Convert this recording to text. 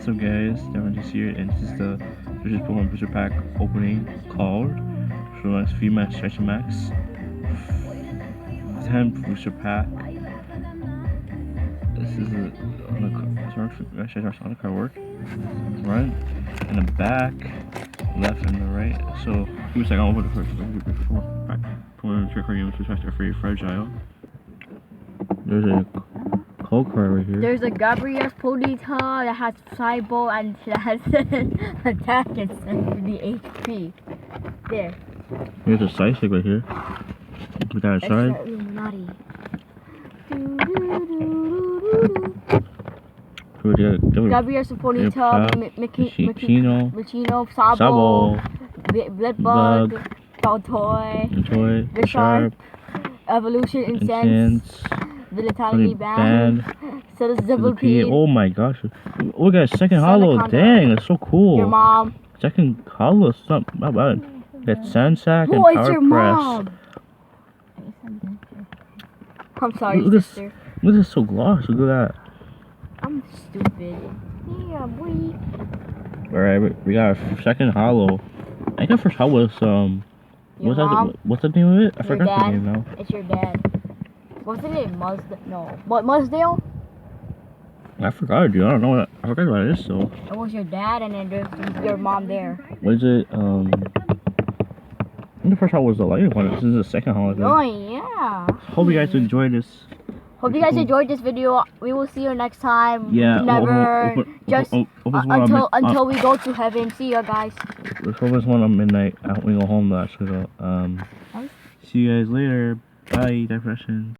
What's up guys, Dayanan here, and this is the Pokemon Booster Pack opening called Snorlax VMAX Gigantamax 10th Booster Pack. This is on the cardboard, front and the back, left and the right. So give me a second, I'll open the first before pack. Pokemon trick card games which are very fragile. There's a code card right here. There's a Gabriel's Ponyta that has Cybo and that has attack and 70 HP. There. Here's a side stick right here. Put that aside. Naughty. Gabriel's Ponyta, Machino, Sabo, Bloodbug, Baltoy, Bisharp, Evolution Incense, Vitality Band, so this is oh my gosh. Look at second hollow. Dang, that's so cool. Your mom. Second hollow, it's not bad. That Sandsack and Power Press. Your mom. I'm sorry, look sister. Look at this, so glossy. Look at that. I'm stupid. Yeah, boy. Alright, we got our second hollow. I think our first hollow was what's the name of it? I forgot the name now. It's your dad. What's the name? No. What, Mudsdale? I forgot, dude. I don't know what I forgot what it is, so. It was your dad and then there's your mom there. What is it? I think the first hollow was the lightning one. This is the second hollow. Oh yeah. Hope you guys enjoyed this. Hope you guys enjoyed this video. We will see you next time. Yeah. Until we go to heaven. See you guys. Let's hope this one on midnight. I hope we go home though. Actually, so see you guys later. Bye. Depression.